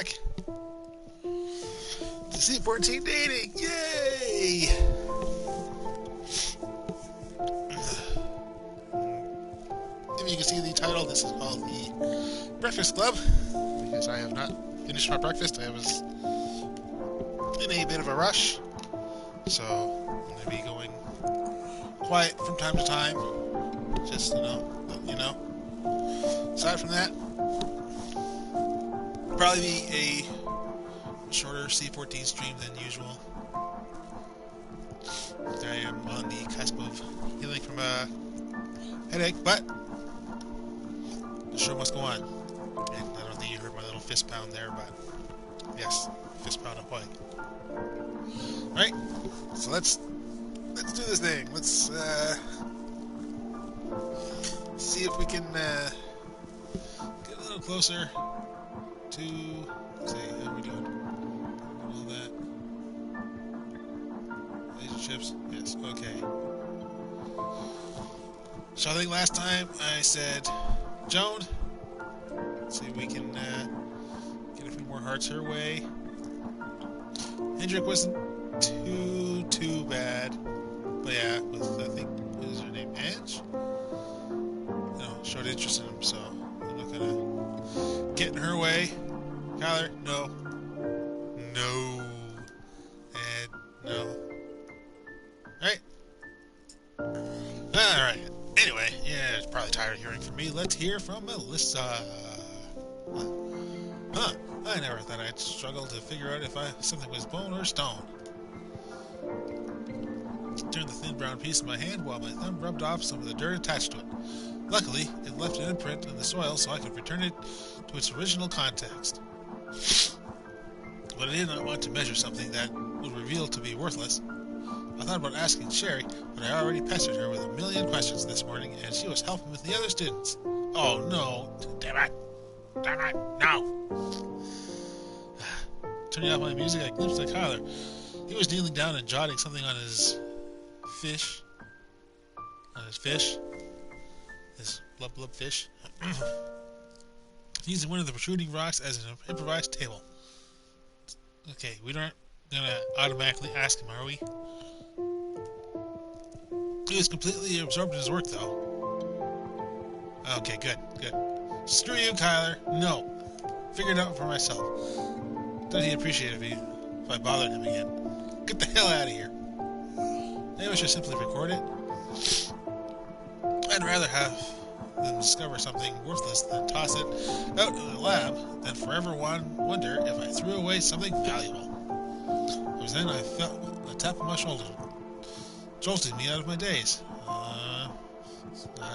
back to C14 dating. Yay! If you can see the title, this is called the Breakfast Club, because I have not finished my breakfast. I was in a bit of a rush, so I'm going to be going quiet from time to time, just, Aside from that, probably be a shorter C14 stream than usual. I am on the cusp of healing from a headache, but the show must go on. And I don't think you heard my little fist pound there, but yes, fist pound ahoy. Alright, so let's do this thing. Let's see if we can get a little closer to, let's see, how are we doing? All that. Relationships? Yes, okay. So I think last time I said, Joan, let's see if we can get a few more hearts her way. Hendrik wasn't too bad. But yeah, with, I think, what is her name? Ange? Showed interest in him, so I'm not gonna get in her way. Kyler, no. No. And no. Alright. Alright. Anyway, yeah, it's probably tired of hearing from me. Let's hear from Melissa. Huh. I never thought I'd struggle to figure out if something was bone or stone. Turned the thin brown piece in my hand while my thumb rubbed off some of the dirt attached to it. Luckily, it left an imprint in the soil so I could return it to its original context. But I did not want to measure something that would reveal to be worthless. I thought about asking Sherry, but I already pestered her with a million questions this morning, and she was helping with the other students. Oh no! Damn it! Damn it! No! Turning off my music, I glimpsed at Kyler. He was kneeling down and jotting something on his fish. His blub blub fish. Using one of the protruding rocks as an improvised table. Okay, we aren't gonna automatically ask him, are we? He was completely absorbed in his work, though. Okay, good. Screw you, Kyler. No. Figured it out for myself. Thought he'd appreciate it if I bothered him again. Get the hell out of here. Maybe I should simply record it. I'd rather have them discover something worthless than toss it out in the lab than forever wonder if I threw away something valuable. It was then I felt a tap on my shoulder, jolting me out of my daze. I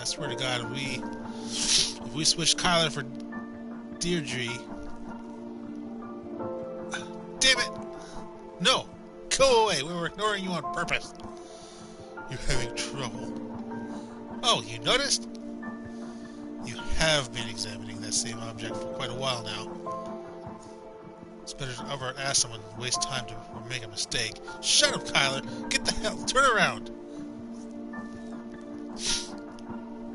swear to God, if we switched Kyler for Deirdre... Damn it! No! Go away! We were ignoring you on purpose. You're having trouble. Oh, you noticed? You have been examining that same object for quite a while now. It's better to outright ask someone than waste time or make a mistake. Shut up, Kyler! Get the hell! Turn around!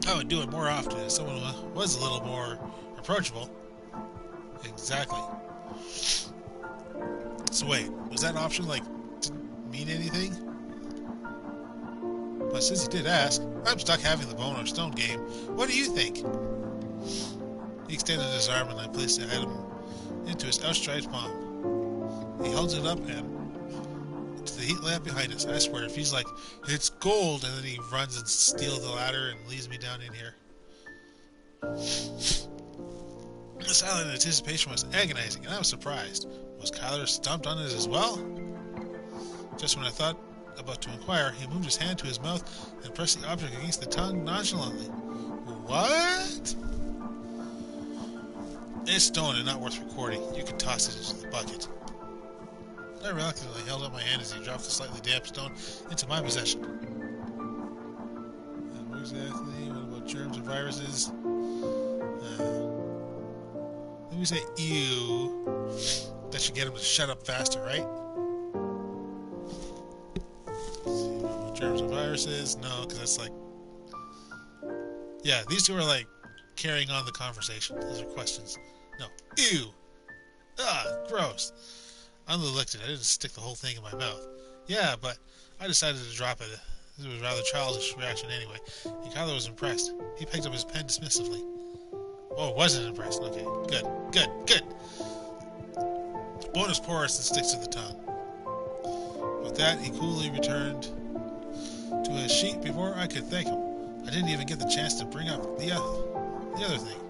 I would do it more often if someone was a little more approachable. Exactly. So wait, was that option, didn't mean anything? But since he did ask, I'm stuck having the bone or stone game. What do you think? He extended his arm and I placed the item into his outstretched palm. He holds it up and to the heat lamp behind us. I swear, if he's like, it's gold, and then he runs and steals the ladder and leaves me down in here. The silent anticipation was agonizing, and I was surprised. Was Kyler stumped on it as well? Just when I thought about to inquire, he moved his hand to his mouth and pressed the object against the tongue nonchalantly. What? It's stone and not worth recording. You can toss it into the bucket. I reluctantly held up my hand as he dropped the slightly damp stone into my possession. And what exactly? What about germs or viruses? Let me say ew. That should get him to shut up faster, right? Germs or viruses? No, because that's yeah, these two are carrying on the conversation. Those are questions. No. Ew. Gross. Unlicked. I didn't stick the whole thing in my mouth. Yeah, but I decided to drop it. It was a rather childish reaction anyway. And Kyler was impressed. He picked up his pen dismissively. Oh, wasn't impressed. Okay, good. Bonus porous and sticks to the tongue. With that, he coolly returned to his sheet before I could thank him. I didn't even get the chance to bring up the other thing.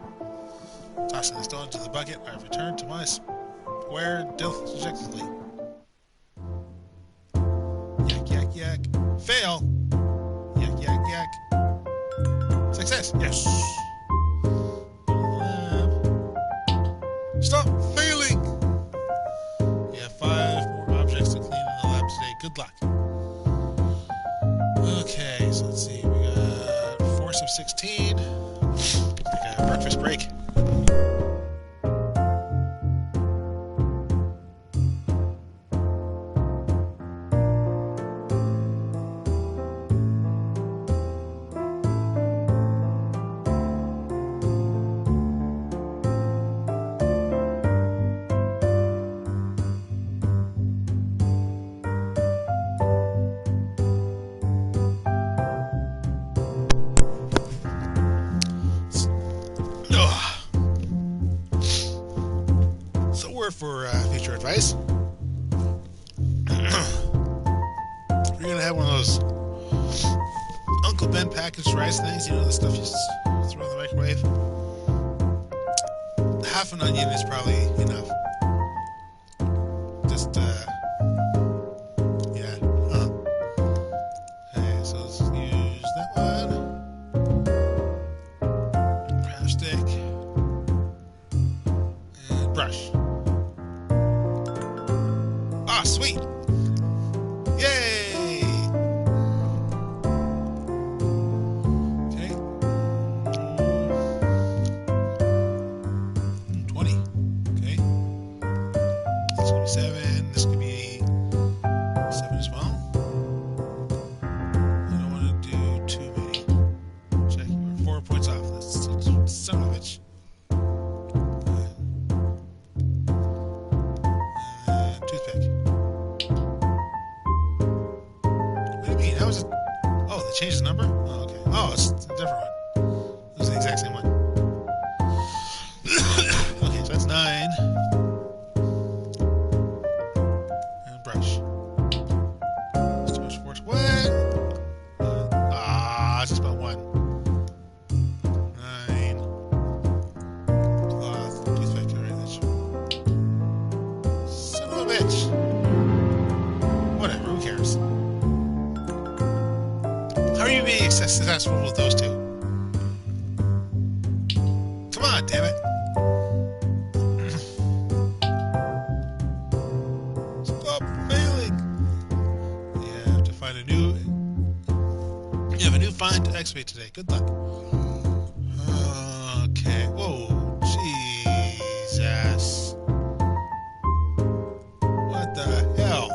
Tossing the stone into the bucket, I returned to my square dejectedly. Yak. Fail! Yak. Success! Yes! Stop failing! You have 5 more objects to clean in the lab today. Good luck. Okay, so let's see. We got force of 16. Like a breakfast break. For future advice. You're gonna have one of those Uncle Ben packaged rice things, you know, the stuff you throw in the microwave. Half an onion is probably enough. Just okay, so let's use that one. Brown stick and brush. Ah, sweet! Yay! Okay. 20. Okay. This could be 7. This could be 7 as well. I don't want to do too many. Check. We're 4 points off. That's son of a bitch. Change the number? Oh, okay. Oh, it's a different one. It was the exact same one. Okay, so that's 9. And brush. That's too much force. What? It's just about 1. 9. Cloth. Toothpick. Alright, that's... Son of a bitch. Whatever, who cares? How are you being successful with those two? Come on, damn it. Stop failing. You have to find a new... You have a new find to excavate today. Good luck. Okay. Whoa. Jesus. What the hell?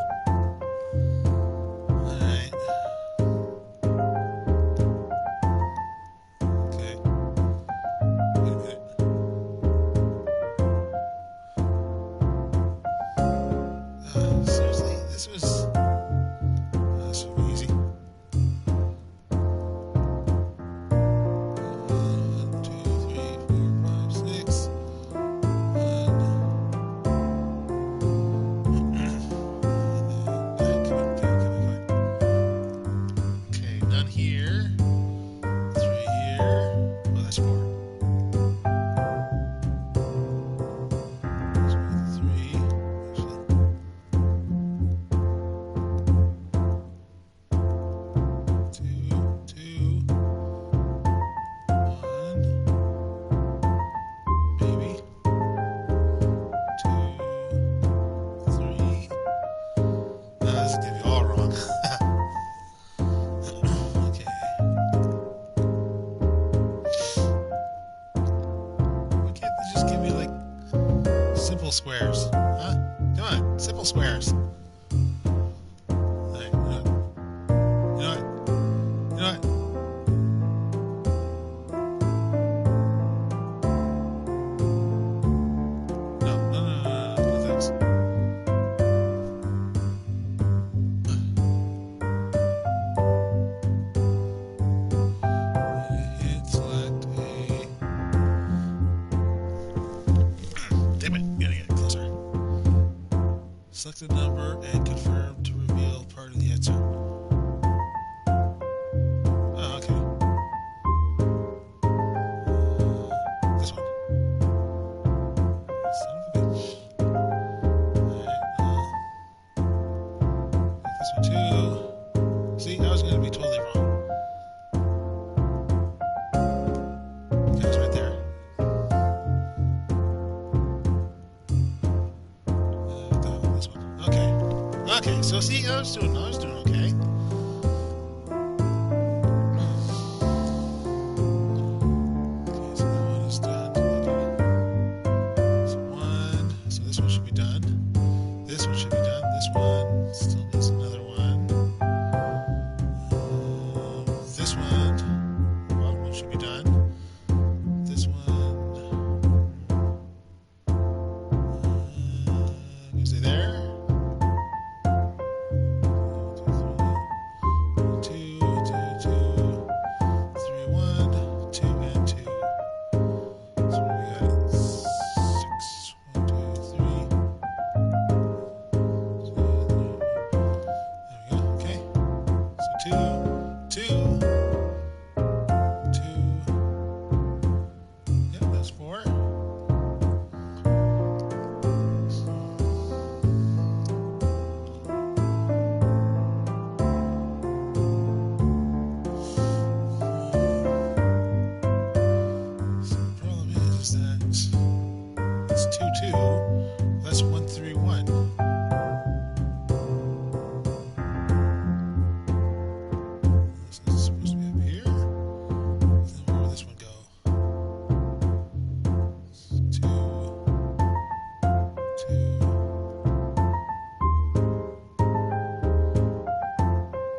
Simple squares. Huh? Come on, simple squares. Right, you know what? You know what? No, thanks. Select a number and confirm to reveal part of the answer. Oh, okay. This one. Son of a bitch. Alright, this one too. See, I was going to be totally wrong. Okay, it's right there. This one. Okay. Okay, so see, I was doing okay. Okay, so that one is done. Okay. So one. So this one should be done. This one should be done. This one still needs another one. This one. Bottom one should be done. This one. Is it there? That's 131. This is supposed to be up here. Then where will this one go? 2, 2.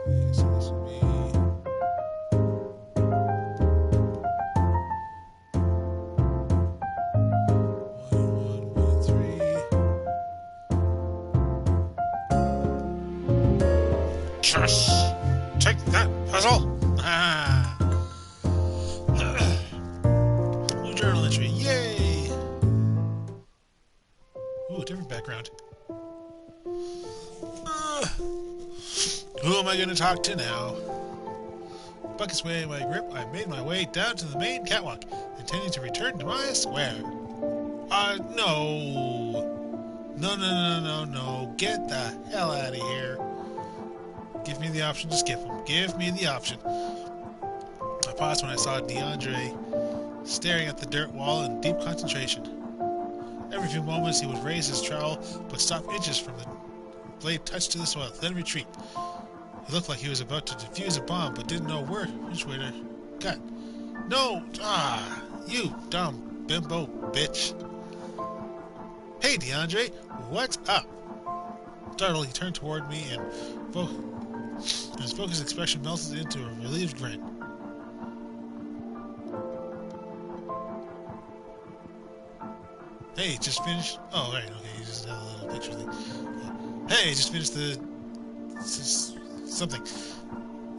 Okay, so this would be 3. Just take that puzzle. New journal entry. Yay! Ooh, different background. Who am I going to talk to now? Buckets weighing in my grip, I made my way down to the main catwalk, intending to return to my square. No. No. Get the hell out of here. Give me the option. Just give him. Give me the option. I paused when I saw DeAndre staring at the dirt wall in deep concentration. Every few moments he would raise his trowel, but stop inches from the blade touched to the soil, then retreat. He looked like he was about to defuse a bomb, but didn't know which way to cut. No! You dumb bimbo bitch. Hey, DeAndre, what's up? Startled, he turned toward me and his focused expression melted into a relieved grin. Hey, just finished... Oh, right, okay, you just had a little picture thing. Hey, just finished the... something.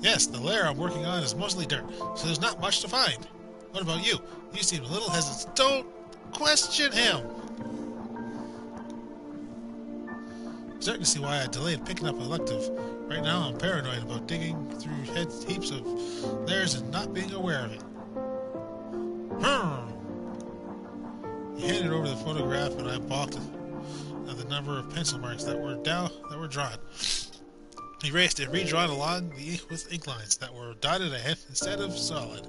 Yes, the lair I'm working on is mostly dirt, so there's not much to find. What about you? You seem a little hesitant. Don't question him! I'm starting to see why I delayed picking up elective. Right now, I'm paranoid about digging through heaps of layers and not being aware of it. He handed over the photograph, and I balked at the number of pencil marks that were drawn. He erased and redrawn along with ink lines that were dotted ahead instead of solid.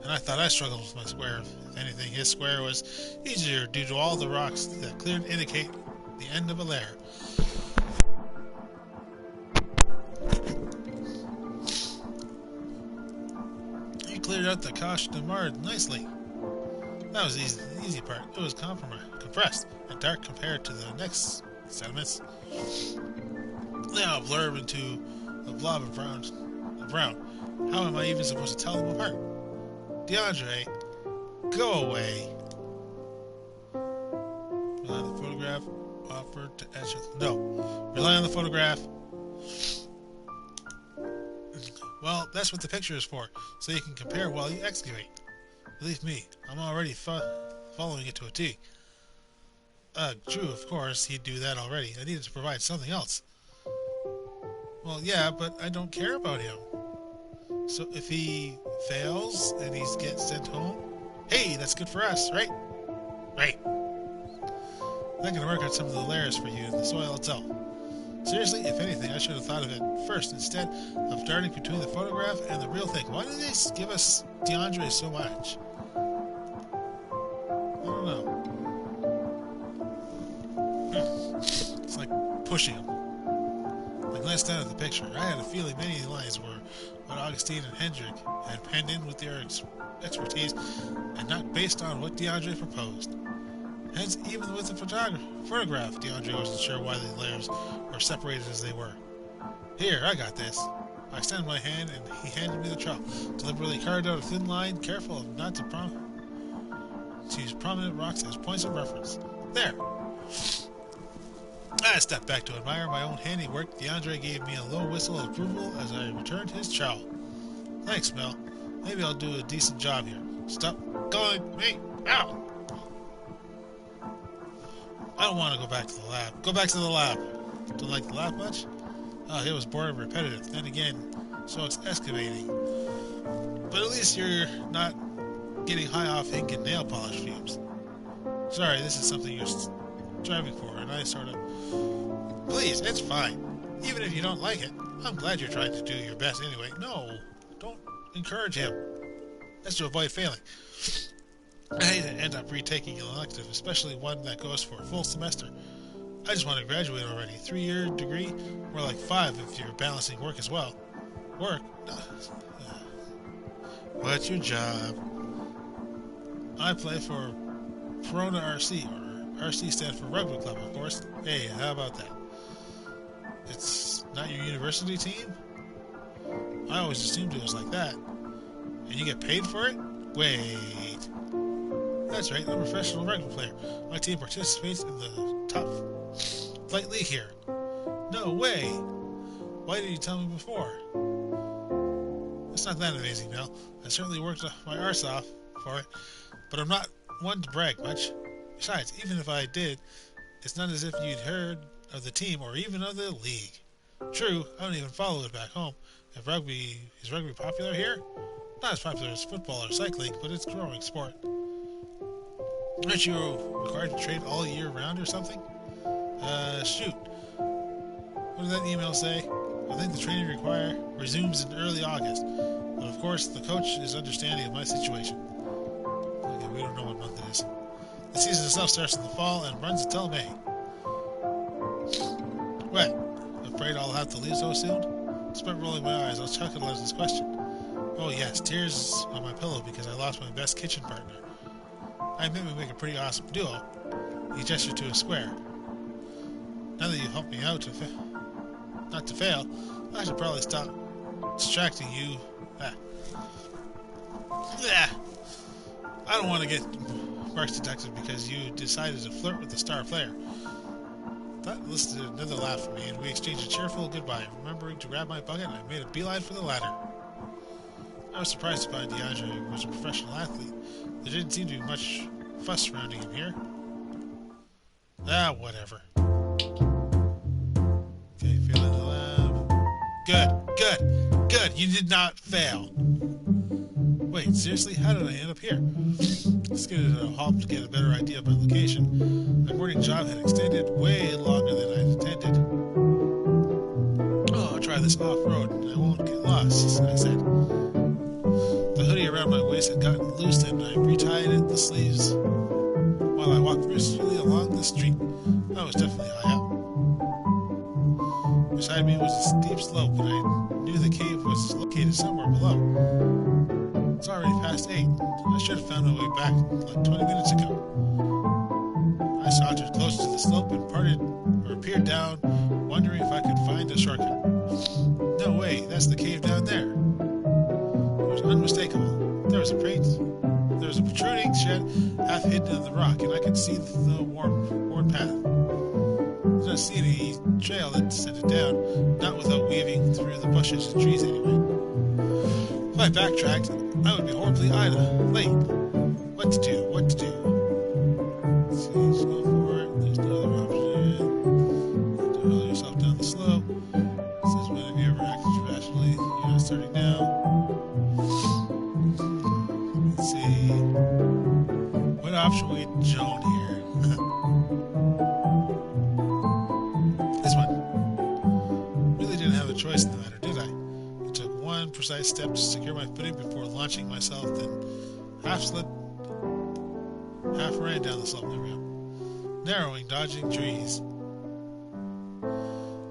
And I thought I struggled with my square. If anything, his square was easier due to all the rocks that clearly indicate the end of a lair. He cleared out the Cache de Mard nicely. That was the easy part. It was compressed and dark compared to the next sediments. Now blurb into a blob of brown. How am I even supposed to tell them apart? DeAndre, go away. Rely on the photograph. Offered to etch with... No. Rely on the photograph. Well, that's what the picture is for, so you can compare while you excavate. Believe me, I'm already following it to a T. True, of course, he'd do that already. I needed to provide something else. Well, yeah, but I don't care about him. So if he fails and he gets sent home, hey, that's good for us, right? Right. I'm gonna work on some of the layers for you in the soil itself. Seriously, if anything, I should have thought of it first instead of darting between the photograph and the real thing. Why did they give us DeAndre so much? I don't know. It's like pushing him. I glanced down at the picture. I had a feeling many of the lines were what Augustine and Hendrik had penned in with their expertise and not based on what DeAndre proposed. Hence, even with the photograph, DeAndre wasn't sure why the layers were separated as they were. Here, I got this. I extended my hand and he handed me the trowel, deliberately carved out a thin line, careful not to use prominent rocks as points of reference. There! I stepped back to admire my own handiwork. DeAndre gave me a low whistle of approval as I returned his trowel. Thanks, Mel. Maybe I'll do a decent job here. Stop calling me out! I don't want to go back to the lab. Go back to the lab. Don't like the lab much? Oh, it was boring and repetitive. Then again, so it's excavating. But at least you're not getting high off ink and nail polish fumes. Sorry, this is something you're striving for, and I sort of... Please, it's fine. Even if you don't like it, I'm glad you're trying to do your best anyway. No, don't encourage him. That's to avoid failing. I hate to end up retaking an elective, especially one that goes for a full semester. I just want to graduate already. 3-year degree? More like 5 if you're balancing work as well. Work? What's your job? I play for Verona RC, or RC stands for Rugby Club, of course. Hey, how about that? It's not your university team? I always assumed it was like that. And you get paid for it? Wait... That's right, I'm a professional rugby player. My team participates in the top flight league here. No way! Why didn't you tell me before? It's not that amazing, Mel. I certainly worked my arse off for it, but I'm not one to brag much. Besides, even if I did, it's not as if you'd heard of the team or even of the league. True, I don't even follow it back home. Is rugby popular here? Not as popular as football or cycling, but it's a growing sport. Aren't you required to train all year round or something? Shoot. What did that email say? I think the training resumes in early August. But of course, the coach is understanding of my situation. Okay, we don't know what month it is. The season itself starts in the fall and runs until May. What? Afraid I'll have to leave so soon? Despite rolling my eyes, I'll chuckle at this question. Oh yes, tears on my pillow because I lost my best kitchen partner. I admit we make a pretty awesome duo. He gestured to a square. Now that you've helped me out not to fail, I should probably stop distracting you. I don't want to get marks deducted because you decided to flirt with the star player. That elicited another laugh from me, and we exchanged a cheerful goodbye. Remembering to grab my bucket, I made a beeline for the ladder. I was surprised to find DeAndre was a professional athlete. There didn't seem to be much fuss surrounding him here. Whatever. Okay, failing the lab. Good. You did not fail. Wait, seriously? How did I end up here? Let's get a hop to get a better idea of my location. My morning job had extended way longer than I intended. Oh, I'll try this off-road and I won't get lost, I said. The hoodie around my waist had gotten loose and I retied the sleeves while I walked briskly along the street. I was definitely high up. Beside me was a steep slope and I knew the cave was located somewhere below. It's already past 8. I should have found my way back like 20 minutes ago. I sauntered close to the slope and peered down, wondering if I could find a shortcut. No way, that's the cave down there. It was unmistakable. There was a protruding shed half hidden in the rock, and I could see the worn path. I did not see any trail that descended down, not without weaving through the bushes and trees anyway. If I backtracked, I would be horribly late. What to do? Let's see, let's go for it. precise step to secure my footing before launching myself, then half slid, half ran down the slope. There we go. Narrowing, dodging trees.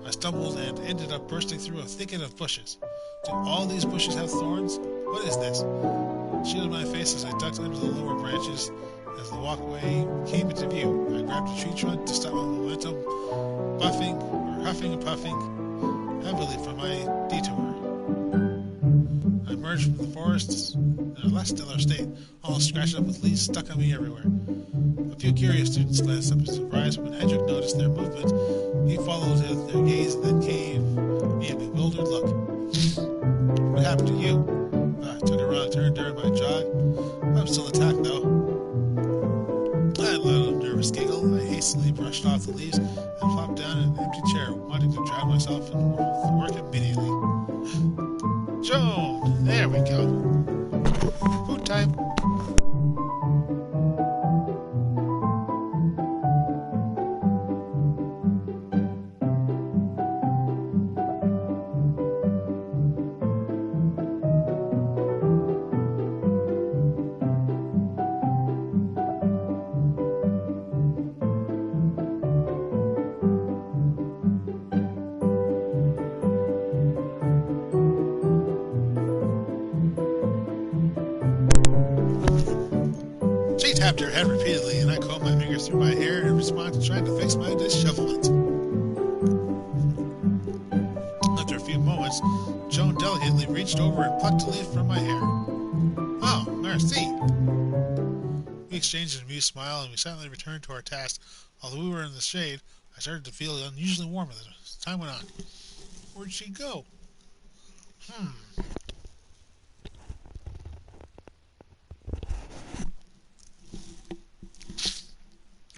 I stumbled and ended up bursting through a thicket of bushes. Do all these bushes have thorns? What is this? Shielded my face as I ducked under the lower branches. As the walkway came into view, I grabbed a tree trunk to stop my momentum, huffing and puffing heavily from my detour. I emerged from the forest in a less stellar state, all scratched up with leaves stuck on me everywhere. A few curious students glanced up in surprise when Hedrick noticed their movement. He followed their gaze and then gave me a bewildered look. What happened to you? I took a wrong turn during my jog. I'm still attacked, though. I let out a nervous giggle. I hastily brushed off the leaves and flopped down in an empty chair, wanting to drown myself in work immediately. Joan! There we go. Food time. She tapped her head repeatedly, and I combed my fingers through my hair in response to trying to fix my dishevelment. After a few moments, Joan delicately reached over and plucked a leaf from my hair. Oh, merci. We exchanged an amused smile, and we silently returned to our task. Although we were in the shade, I started to feel unusually warm as time went on. Where'd she go?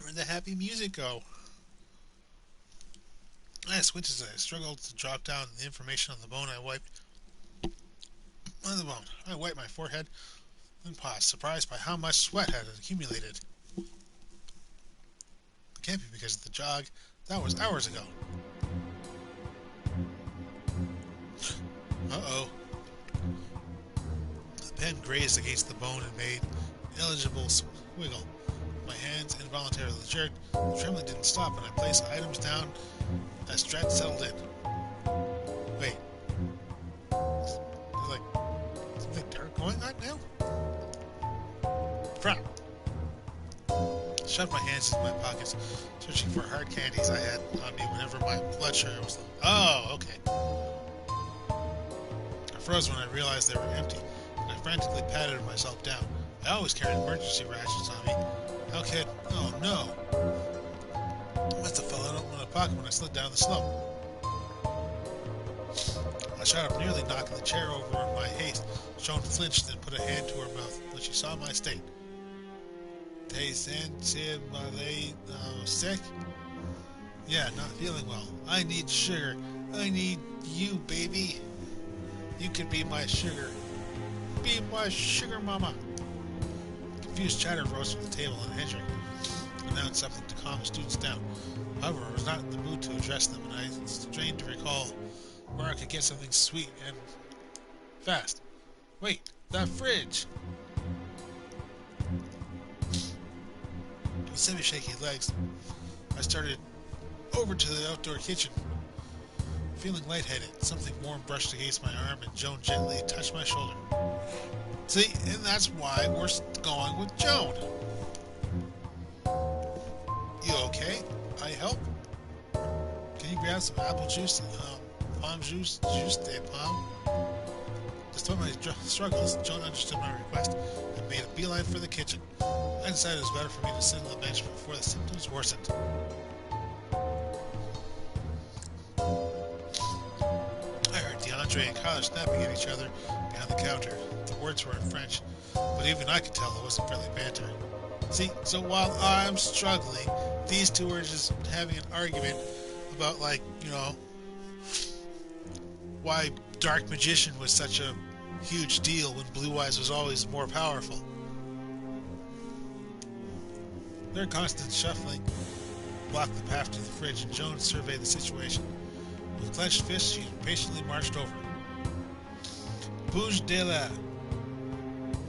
Where'd the happy music go? I switched as I struggled to drop down the information on the bone. I wiped my forehead and paused, surprised by how much sweat had accumulated. It can't be because of the jog. That was hours ago. Uh-oh. The pen grazed against the bone and made an illegible wiggle. My hands involuntarily jerked. The trembling didn't stop, and I placed the items down as Strat settled in. Wait. There's something dark going on now? Crap. Shoved my hands into my pockets, searching for hard candies I had on me whenever my blood sugar was low. Oh, okay. I froze when I realized they were empty, and I frantically patted myself down. I always carried emergency rations on me. How could... Oh, no. I must have fallen out of my pocket when I slid down the slope. I shot up, nearly knocking the chair over in my haste. Joan flinched and put a hand to her mouth when she saw my state. Te senti sick? Yeah, not feeling well. I need sugar. I need you, baby. You can be my sugar. Be my sugar mama. Confused chatter rose from the table, and Hedrick announced something to calm the students down. However, I was not in the mood to address them, and I strained to recall where I could get something sweet and fast. Wait, that fridge! With semi-shaky legs, I started over to the outdoor kitchen. Feeling lightheaded, something warm brushed against my arm, and Joan gently touched my shoulder. See, and that's why we're going with Joan. You okay? I help? Can you grab some apple juice and palm juice de palm? Despite my struggles, Joan understood my request and made a beeline for the kitchen. I decided it was better for me to sit on the bench before the symptoms worsened. I heard DeAndre and Kyler snapping at each other behind the counter. The words were in French, but even I could tell it wasn't friendly banter. See, so while I'm struggling, these two are just having an argument about, why Dark Magician was such a huge deal when Blue Eyes was always more powerful. Their constant shuffling blocked the path to the fridge, and Joan surveyed the situation. With clenched fists, she patiently marched over. Bouge de la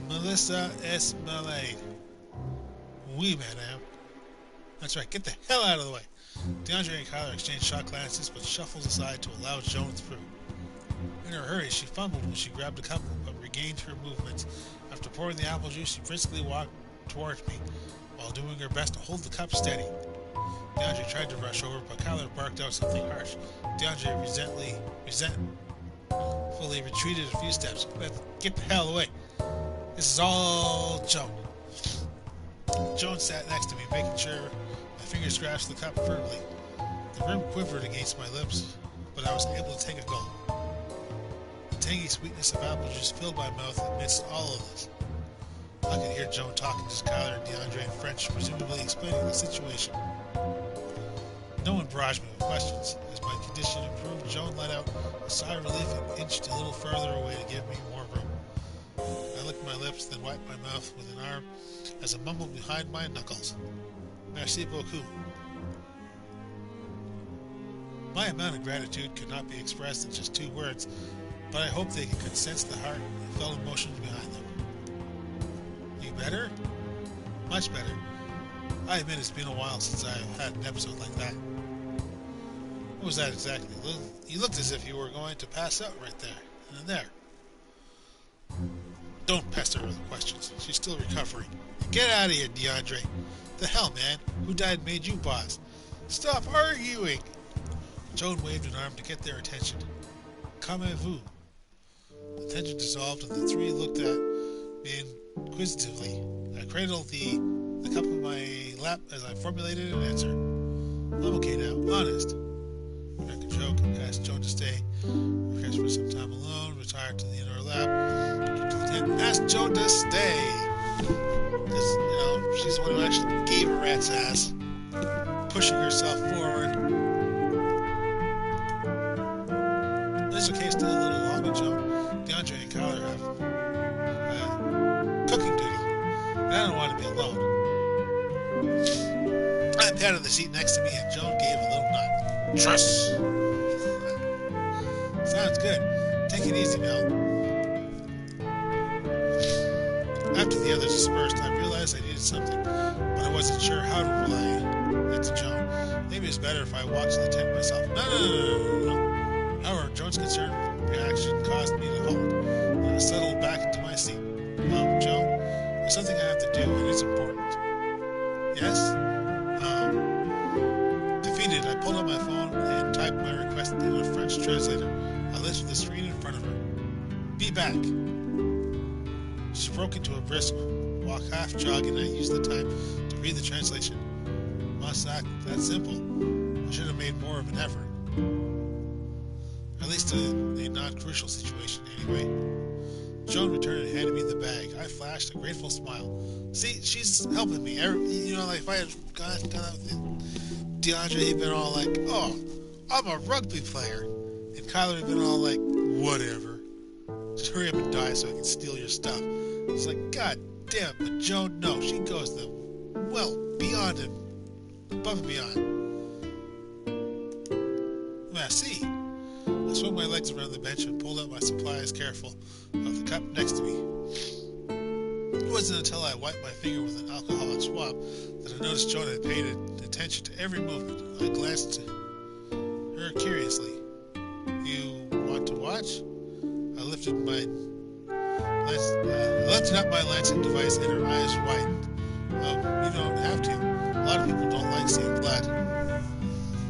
Melissa S. Malade. Oui, madame. That's right, get the hell out of the way. DeAndre and Kyler exchange shock glances, but shuffles aside to allow Joan through. In her hurry, she fumbled when she grabbed the cup, but regained her movements. After pouring the apple juice, she briskly walked towards me, while doing her best to hold the cup steady. DeAndre tried to rush over, but Kyler barked out something harsh. DeAndre resentfully retreated a few steps. Get the hell away. This is all Joan. Joan sat next to me, making sure my fingers scratched the cup firmly. The rim quivered against my lips, but I was able to take a gulp. The tangy sweetness of apple juice filled my mouth amidst all of this. I could hear Joan talking to Skylar and DeAndre in French, presumably explaining the situation. No one barraged me with questions. As my condition improved, Joan let out a sigh of relief and inched a little further away to give me more room. I licked my lips, then wiped my mouth with an arm as I mumbled behind my knuckles. Merci beaucoup. My amount of gratitude could not be expressed in just 2 words, but I hope they could sense the heart and felt emotions behind them. You better? Much better. I admit it's been a while since I've had an episode like that. What was that exactly? You looked as if you were going to pass out right there and there. Don't pester her with questions. She's still recovering. Get out of here, DeAndre. The hell, man? Who died and made you boss? Stop arguing! Joan waved an arm to get their attention. Comment-vous? The tension dissolved and the 3 looked at me inquisitively. I cradled the cup in my lap as I formulated an answer. I'm okay now, honest. I cracked a joke and asked Joan to stay. Request for some time alone, retired to the inner lap, and asked Joan to stay. Because, she's the one who actually gave a rat's ass, pushing herself forward. It's okay, still a little longer, Joan. DeAndre and Kyler have cooking duty, and I don't want to be alone. I patted the seat next to me, and Joan gave a little nod. Trust. Sounds good. Take it easy, Mel. After the others dispersed, I realized I needed something, but I wasn't sure how to relay it to Joan. Maybe it's better if I walked to the tent myself. No. However, Joan's concerned reaction caused me to halt, and I settled back into my seat. Joan, there's something I have to do, and it's important. Yes? Defeated, I pulled out my phone and typed my request in a French translator. I lifted the screen in front of her. Be back. She broke into a brisk walk, half jog, and I used the time to read the translation. Must act that simple. I should have made more of an effort. At least in a non-crucial situation, anyway. Joan returned and handed me the bag. I flashed a grateful smile. See, she's helping me. If I had gone out with DeAndre, he'd been all like, oh, I'm a rugby player. And Kyler had been all like, whatever. Just hurry up and die so I can steal your stuff. It's like, God damn it, but Joan, no, she goes beyond and above and beyond. Merci. I swung my legs around the bench and pulled out my supplies, careful of the cup next to me. It wasn't until I wiped my finger with an alcoholic swab that I noticed Joan had paid attention to every movement. I glanced at her curiously. You want to watch? I lifted up my lancing device and her eyes widened. You don't have to. A lot of people don't like seeing blood.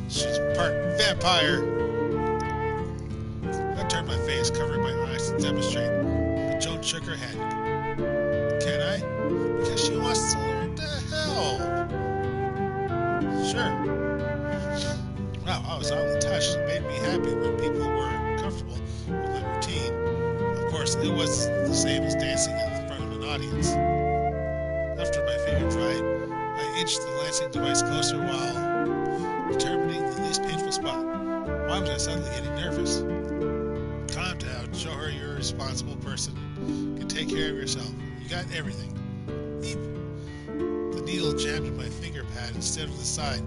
She's part vampire. I turned my face, covering my eyes to demonstrate, but Joan shook her head. Can I? Because she wants to learn to help. Sure. Wow, I was oddly touched. It made me happy when people were comfortable with my routine. Of course, it was the same as dancing in front of an audience. After my finger dried, I inched the lancing device closer while determining the least painful spot. Why was I suddenly getting nervous? Calm down. Show her you're a responsible person. You can take care of yourself. You got everything. Eep. The needle jammed in my finger pad instead of the side.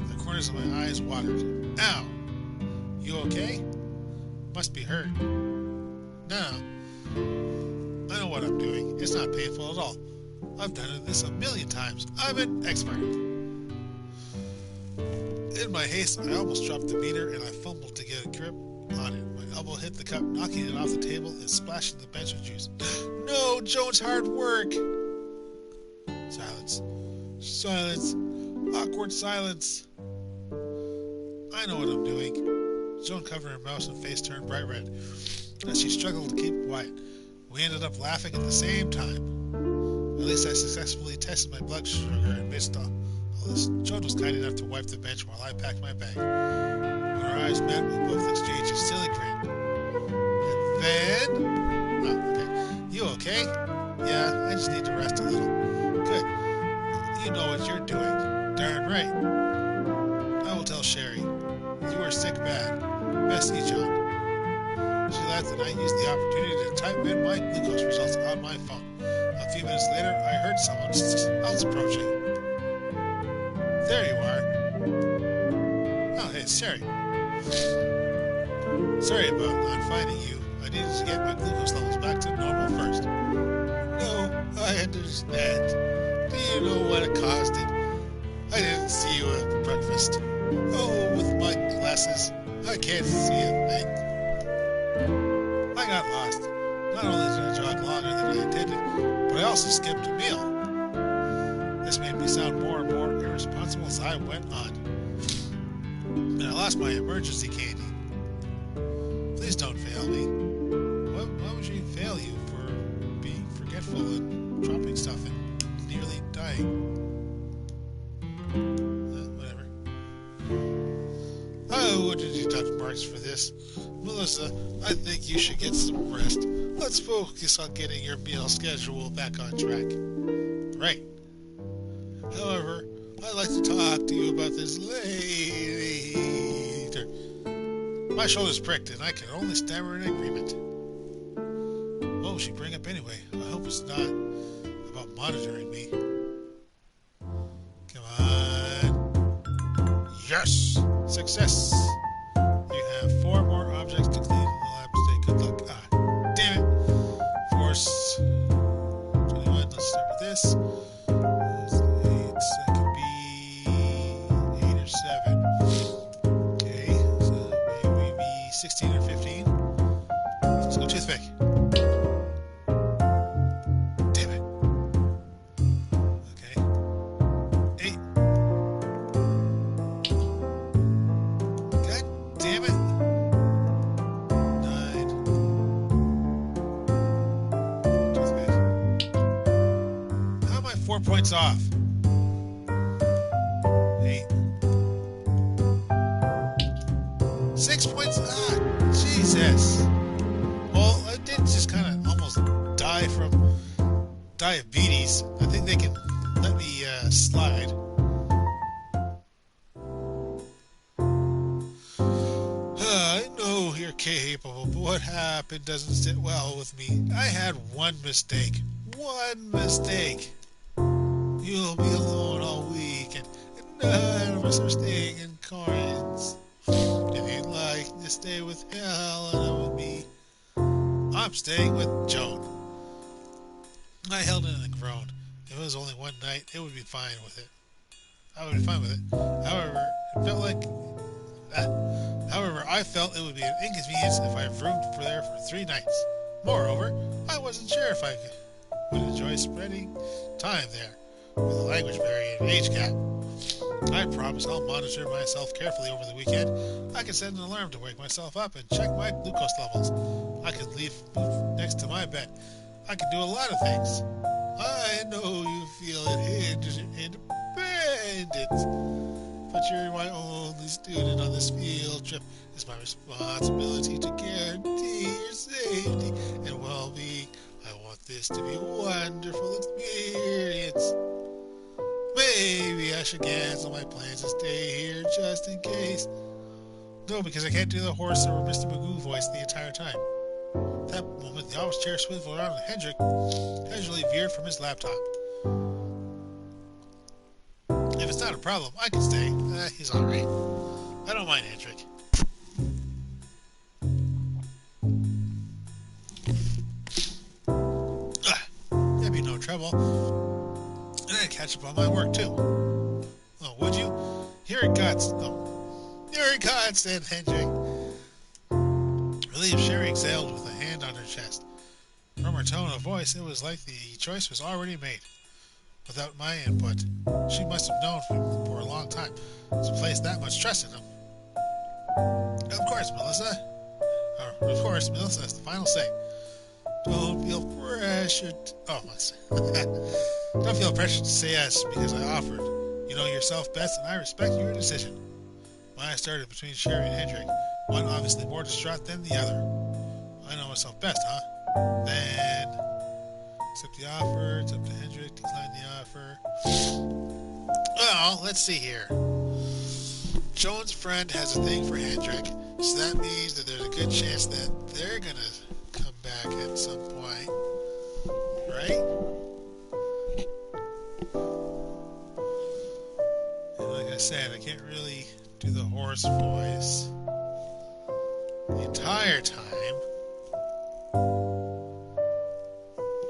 The corners of my eyes watered. Ow! You okay? Must be hurt. No. I know what I'm doing. It's not painful at all. I've done this a million times. I'm an expert. In my haste, I almost dropped the meter and I fumbled to get a grip on it. My elbow hit the cup, knocking it off the table and splashing the bench with juice. No, Joan's hard work. Silence. Silence. Awkward silence. I know what I'm doing. Joan covered her mouth and face turned bright red as she struggled to keep quiet. We ended up laughing at the same time. At least I successfully tested my blood sugar amidst all this. Joan was kind enough to wipe the bench while I packed my bag. When our eyes met, we both exchanged a silly grin. And then... Oh, okay. You okay? Yeah, I just need to rest a little. Good. You know what you're doing. Darn right. I will tell Sherry. You are sick bad. Bessie, John. She laughed and I used the opportunity to type in my glucose results on my phone. A few minutes later, I heard someone else approaching. There you are. Oh, hey, it's Sherry. Sorry about not finding you. I needed to get my glucose levels back to normal first. No, I understand. Do you know what it cost it? I didn't see you at breakfast. Oh, with my glasses, I can't see a thing. I got lost. Not only did I jog longer than I intended, but I also skipped a meal. This made me sound more and more irresponsible as I went on. And I lost my emergency candy. Please don't fail me. Why would she fail you for being forgetful and dropping stuff and nearly dying? Whatever. I wouldn't deduct marks for this. Melissa, I think you should get some rest. Let's focus on getting your meal schedule back on track. Right. However, I'd like to talk to you about this later. My shoulder's pricked and I can only stammer in agreement. What will she bring up anyway? I hope it's not about monitoring me. Come on. Yes! Success! You have 4 more objects to clean in the lab today. Good luck. Ah, damn it. Force 21. Let's start with this. That could be 8 or 7. Okay, so maybe 16 or 15. Let's go toothpick. Damn it. Okay. 8. God damn it. 9. Toothpick. How am I 4 points off? 8. 6 points? Ah, Jesus. Well, I did just kind of almost die from diabetes. I think they can let me slide. I know you're capable, but what happened doesn't sit well with me. I had one mistake. One mistake. You'll be alone all week, and none of us are staying in Corinth. If you'd like to stay with Helena with me, I'm staying with Joan. I held in and groaned. If it was only one night, it would be fine with it. I would be fine with it. However, I felt it would be an inconvenience if I roomed there for 3 nights. Moreover, I wasn't sure if I would enjoy spending time there with a language barrier and age gap. I promise I'll monitor myself carefully over the weekend. I can set an alarm to wake myself up and check my glucose levels. I can leave food next to my bed. I can do a lot of things. I know you feel independent, but you're my only student on this field trip. It's my responsibility to guarantee your safety and well-being. I want this to be a wonderful experience. Maybe I should cancel my plans to stay here just in case. No, because I can't do the horse or Mr. Magoo voice the entire time. At that moment, the office chair swiveled around and Hendrik casually veered from his laptop. If it's not a problem, I can stay. He's alright. I don't mind Hendrik. catch up on my work, too. Oh, would you? Here it comes. Oh, here it comes, said Hendrik. Relieved, Sherry exhaled with a hand on her chest. From her tone of voice, it was like the choice was already made. Without my input, she must have known for a long time to place that much trust in him. Of course, Melissa. Of course, Melissa has the final say. Don't feel pressured. Don't feel pressured to say yes because I offered. You know yourself best, and I respect your decision. Maya started between Sherry and Hendrik, one obviously more distraught than the other. I know myself best, huh? Then accept the offer. It's up to Hendrik. Decline the offer. Well, let's see here. Joan's friend has a thing for Hendrik, so that means that there's a good chance that they're gonna come back at some point, right? And like I said, I can't really do the horse voice the entire time.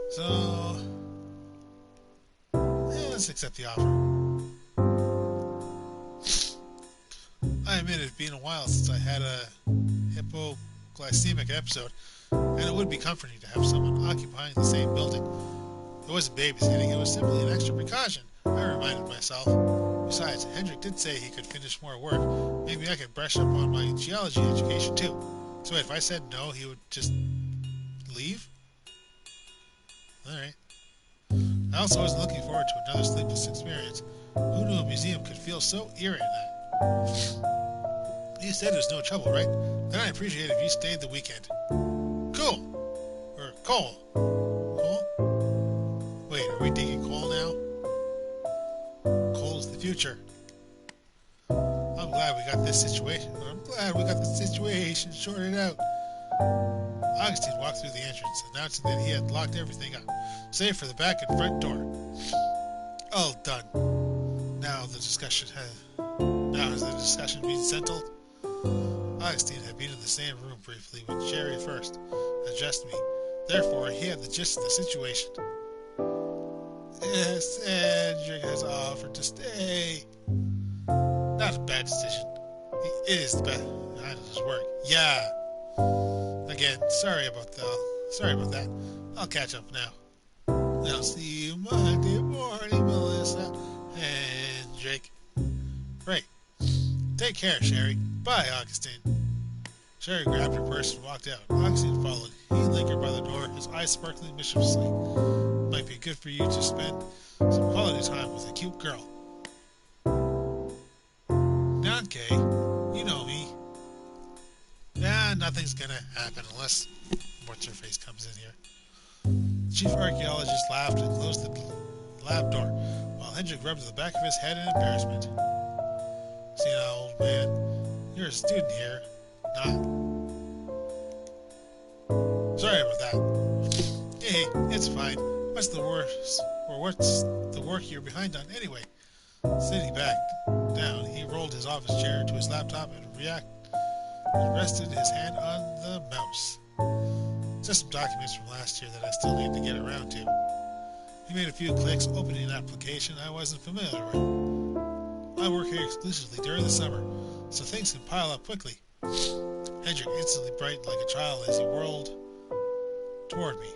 So, let's accept the offer. I admit it's been a while since I had a hypoglycemic episode, and it would be comforting to have someone occupying the same building. It wasn't babysitting, it was simply an extra precaution, I reminded myself. Besides, Hendrik did say he could finish more work. Maybe I could brush up on my geology education too. So wait, if I said no, he would just leave? Alright. I also wasn't looking forward to another sleepless experience. Who knew a museum could feel so eerie at night? You said there's no trouble, right? Then I'd appreciate it if you stayed the weekend. Cool. Or Cole. Cole? Wait, are we digging coal now? Coal's the future. I'm glad we got this situation sorted out. Augustine walked through the entrance, announcing that he had locked everything up, save for the back and front door. All done. Now has the discussion been settled? Augustine had been in the same room briefly with Sherry first, addressed me. Therefore, he had the gist of the situation. Yes, Hendrik has offered to stay. Not a bad decision. It is the best. How does this work? Yeah. Again, sorry about that. I'll catch up now. I'll see you Monday morning, Melissa. Hendrik. Right. Take care, Sherry. Bye, Augustine. Sherry grabbed her purse and walked out. Augustine followed. He lingered by the door, his eyes sparkling mischievously. Might be good for you to spend some holiday time with a cute girl. Okay, you know me. Yeah, nothing's gonna happen unless what's-her-face comes in here. The chief archaeologist laughed and closed the lab door, while Hendrik rubbed the back of his head in embarrassment. See now, old man, you're a student here, not. Sorry about that. Hey, it's fine. What's the work you're behind on anyway? Sitting back down, he rolled his office chair to his laptop and rested his hand on the mouse. Just some documents from last year that I still need to get around to. He made a few clicks, opening an application I wasn't familiar with. I work here exclusively during the summer, so things can pile up quickly. Hendrik instantly brightened like a child as he whirled toward me.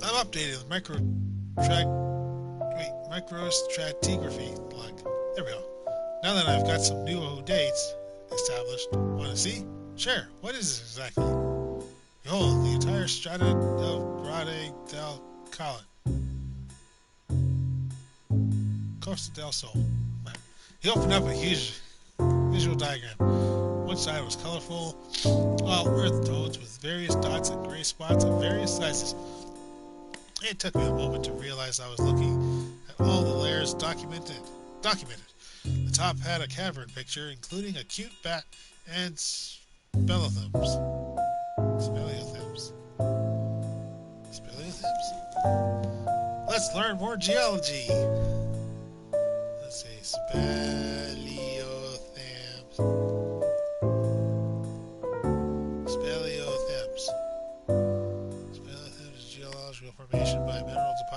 I'm updating the microstratigraphy log. There we go. Now that I've got some new dates established, want to see? Sure. What is this exactly? Behold, the entire strata of Grade del Colin. Costa del Sol. He opened up a huge visual diagram. One side was colorful, all earth tones with various dots and gray spots of various sizes. It took me a moment to realize I was looking at all the layers documented. The top had a cavern picture, including a cute bat and speleothems. Let's learn more geology. Let's say speleothems. Speleothems is geological formation by mineral deposits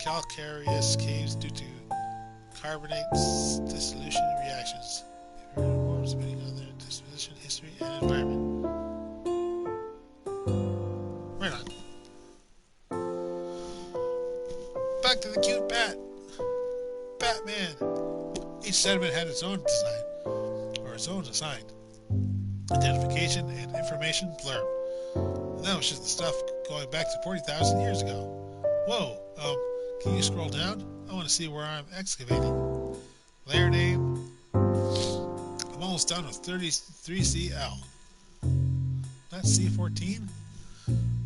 calcareous caves due to carbonate dissolution reactions. Forms depending on their disposition, history, and environment. Right on. Back to the cute bat. Batman. Each sediment had its own design, or its own assigned identification and information blurb. And that was just the stuff going back to 40,000 years ago. Whoa, can you scroll down? I want to see where I'm excavating. Layer name. I'm almost done with 33CL. Not C14?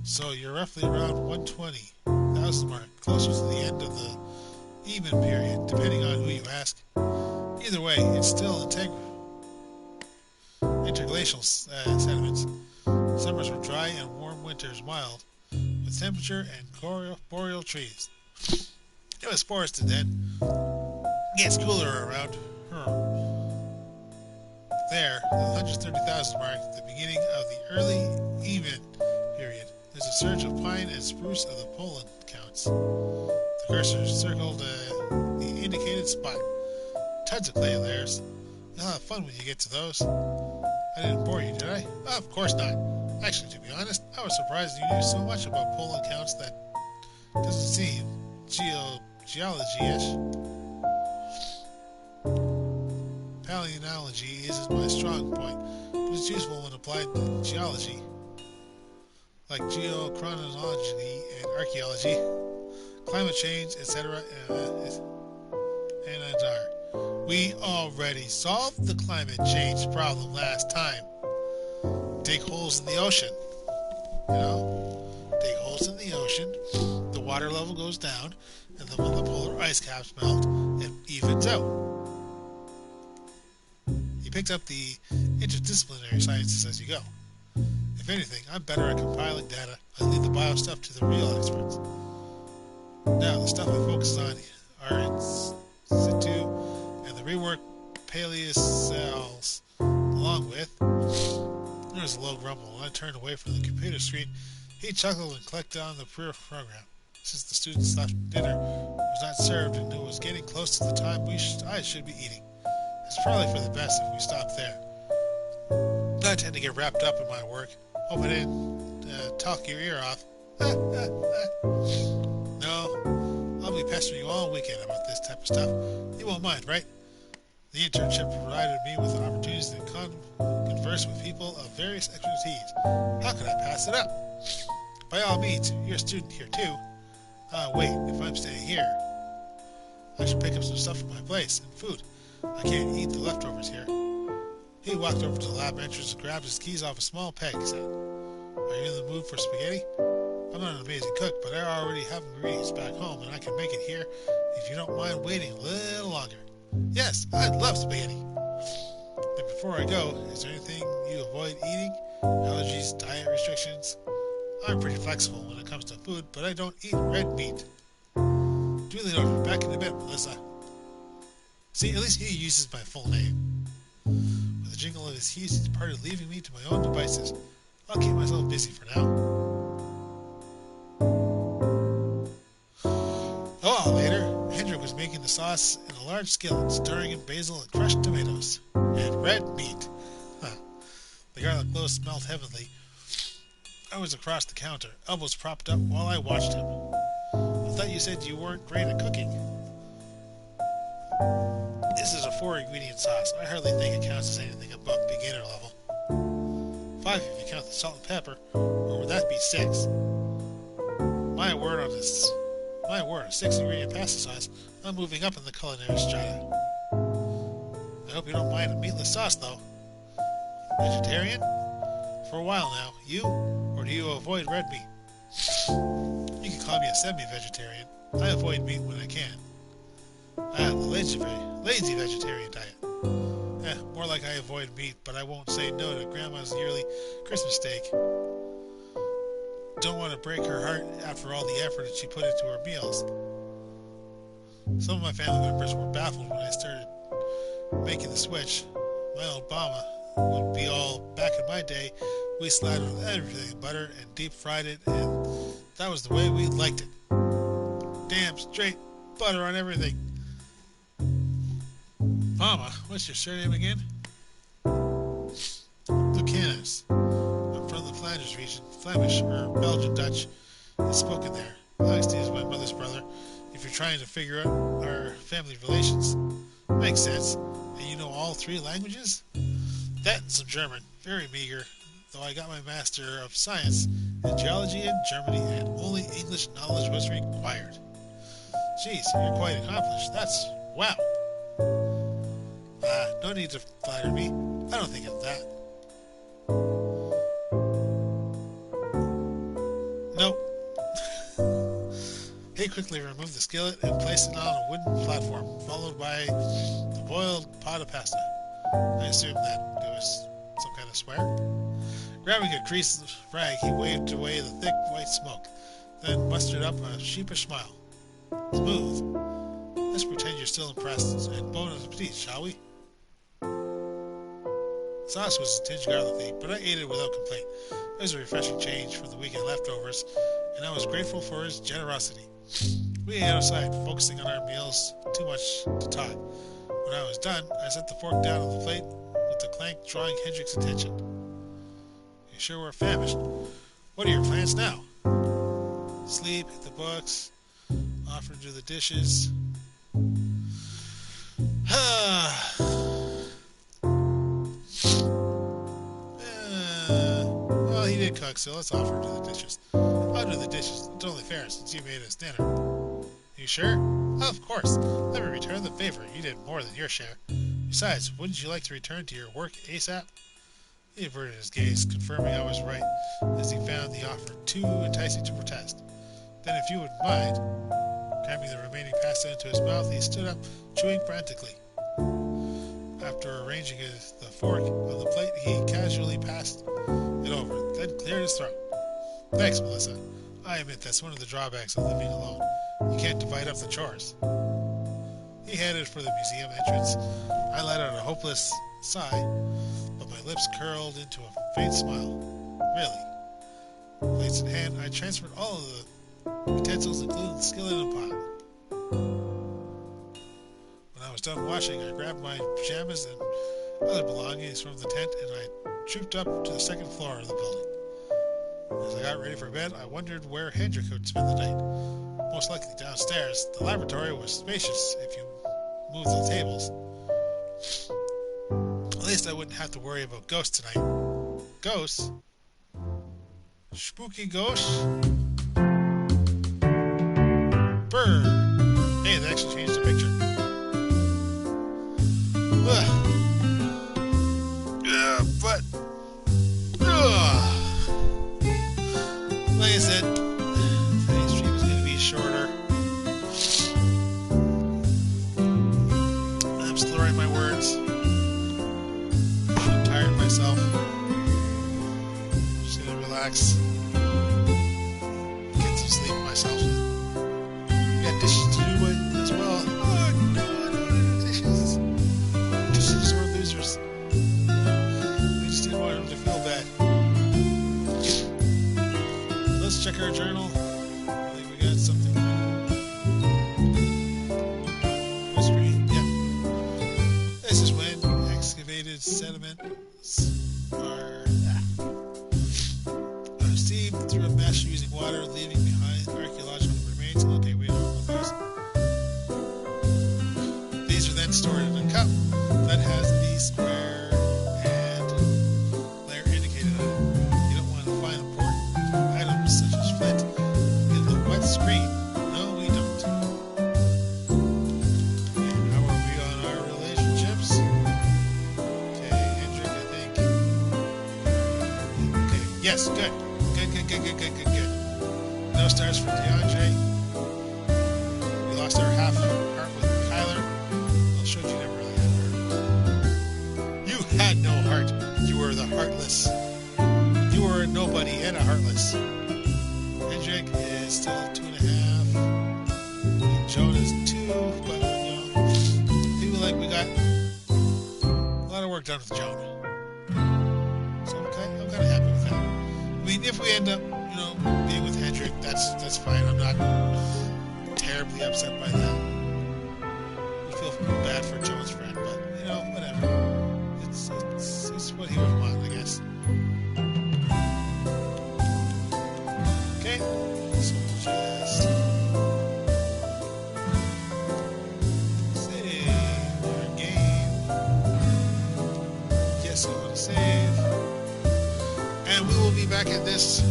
So you're roughly around 120,000 mark, closer to the end of the even period, depending on who you ask. Either way, it's still interglacial sediments. Summers were dry and warm winters mild, with temperature and boreal trees. It was forested then. It gets cooler around there, the 130,000 mark, the beginning of the early even period. There's a surge of pine and spruce of the pollen counts. The cursor circled the indicated spot. Tons of clay layers. You'll have fun when you get to those. I didn't bore you, did I? Oh, of course not. Actually, to be honest, I was surprised you knew so much about pollen counts. That doesn't seem geology-ish. Paleontology isn't my strong point, but it's useful when applied to geology, like geochronology and archaeology, climate change, etc. and are. We already solved the climate change problem last time. Dig holes in the ocean. Dig holes in the ocean, the water level goes down, and then when the polar ice caps melt, it evens out. You picked up the interdisciplinary sciences as you go. If anything, I'm better at compiling data. I leave the bio stuff to the real experts. Now, the stuff I focus on are in situ and the reworked paleocells, along with... There was a low grumble. When I turned away from the computer screen, he chuckled and clicked on the program. Since the students left, dinner was not served and it was getting close to the time I should be eating. It's probably for the best if we stop there. I tend to get wrapped up in my work. Hope I didn't talk your ear off. No, I'll be pestering you all weekend about this type of stuff. You won't mind, right? The internship provided me with opportunities to converse with people of various expertise. How could I pass it up? By all means, you're a student here too. Wait, if I'm staying here, I should pick up some stuff from my place and food. I can't eat the leftovers here. He walked over to the lab entrance and grabbed his keys off a small peg. He said, "Are you in the mood for spaghetti? I'm not an amazing cook, but I already have ingredients back home, and I can make it here if you don't mind waiting a little longer." "Yes, I'd love spaghetti." "And before I go, is there anything you avoid eating? Allergies, diet restrictions?" "I'm pretty flexible when it comes to food, but I don't eat red meat." "Duly noted. Back in a bit, Melissa." See, at least he uses my full name. With a jingle of his keys, he departed, leaving me to my own devices. I'll keep myself busy for now. A while later, Hendrik was making the sauce in a large skillet, stirring in basil and crushed tomatoes. And red meat. The garlic clove smelled heavenly. I was across the counter, elbows propped up while I watched him. "I thought you said you weren't great at cooking." "This is a 4-ingredient sauce. I hardly think it counts as anything above beginner level. 5 if you count the salt and pepper, or would that be 6? My word, a 6-ingredient pasta sauce. I'm moving up in the culinary strata. I hope you don't mind a meatless sauce, though." "Vegetarian?" "For a while now. You? Or do you avoid red meat?" "You can call me a semi-vegetarian. I avoid meat when I can." "The lazy vegetarian diet." More like I avoid meat, but I won't say no to Grandma's yearly Christmas steak. Don't want to break her heart after all the effort that she put into her meals. Some of my family members were baffled when I started making the switch. My old Mama would be all, "Back in my day, we slathered everything in butter and deep fried it, and that was the way we liked it." damn straight butter on everything. Mama, what's your surname again? Lucanus. I'm from the Flanders region. Flemish, or Belgian Dutch, is spoken there. Augustine is my mother's brother. If you're trying to figure out our family relations. Makes sense. And you know all 3 languages? That and some German. Very meager. Though I got my Master of Science in Geology in Germany and only English knowledge was required. Jeez, you're quite accomplished. That's wow. No need to flatter me. I don't think of that. Nope. He quickly removed the skillet and placed it on a wooden platform, followed by the boiled pot of pasta. I assumed that it was some kind of swear. Grabbing a creased rag, he waved away the thick white smoke, then mustered up a sheepish smile. Smooth. Let's pretend you're still impressed, and bon appetit, shall we? The sauce was a tinge garlicky, but I ate it without complaint. It was a refreshing change from the weekend leftovers, and I was grateful for his generosity. We ate outside, focusing on our meals, too much to talk. When I was done, I set the fork down on the plate with the clank drawing Hendrick's attention. You sure we're famished? What are your plans now? Sleep, hit the books, offer to do the dishes. Well, he did cook, so let's offer to do the dishes. I'll do the dishes. It's only fair since you made us dinner. You sure? Of course. Let me return the favor. You did more than your share. Besides, wouldn't you like to return to your work ASAP? He averted his gaze, confirming I was right, as he found the offer too enticing to protest. Then, if you wouldn't mind, cramming the remaining pasta into his mouth, he stood up, chewing frantically. After arranging the fork on the plate, he casually passed it over, then cleared his throat. Thanks, Melissa. I admit that's one of the drawbacks of living alone. You can't divide up the chores. He headed for the museum entrance. I let out a hopeless sigh, but my lips curled into a faint smile. Really? Plates in hand, I transferred all of the utensils, including the skillet and pot. When I was done washing, I grabbed my pajamas and other belongings from the tent, and I trooped up to the 2nd floor of the building. As I got ready for bed, I wondered where Hendrick would spend the night. Most likely downstairs. The laboratory was spacious if you moved the tables. At least I wouldn't have to worry about ghosts tonight. Ghosts? Spooky ghosts? Brr! Hey, they actually changed the picture. But... like I said, today's stream is going to be shorter. I'm slurring my words. I'm tired of myself. Just going to relax. Get some sleep myself. I got dishes to do as well. Oh no, I don't want dishes. Dishes are losers. We just didn't want them to feel bad. Let's check our journal. I think we got something new. History, yeah. This is when excavated sediments are steamed through a mesh using water, leaving behind archaeological remains. Okay, we don't know those. These are then stored in a cup that has the square and layer indicated on it. You don't want to find important items such as flint in the wet screen. No, we don't. And how are we on our relationships? Okay, Hendrick, I think. Okay, yes, good. Good. No stars for DeAndre. We lost our half heart with Kyler. Well, showed you never really had a heart. You had no heart. You were the heartless. You were a nobody and a heartless. Hendrick is still 2.5. And Joan is 2, but feel like we got a lot of work done with Joan. So I'm kind of happy with that. I mean, if we end up, being with Hendrick, that's fine. I'm not terribly upset by that. We feel bad for Jones' friend, but you know, whatever. It's what he would want, I guess. Okay, so we'll just save our game. Yes, I want to save. And we will be back at this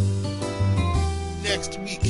next week.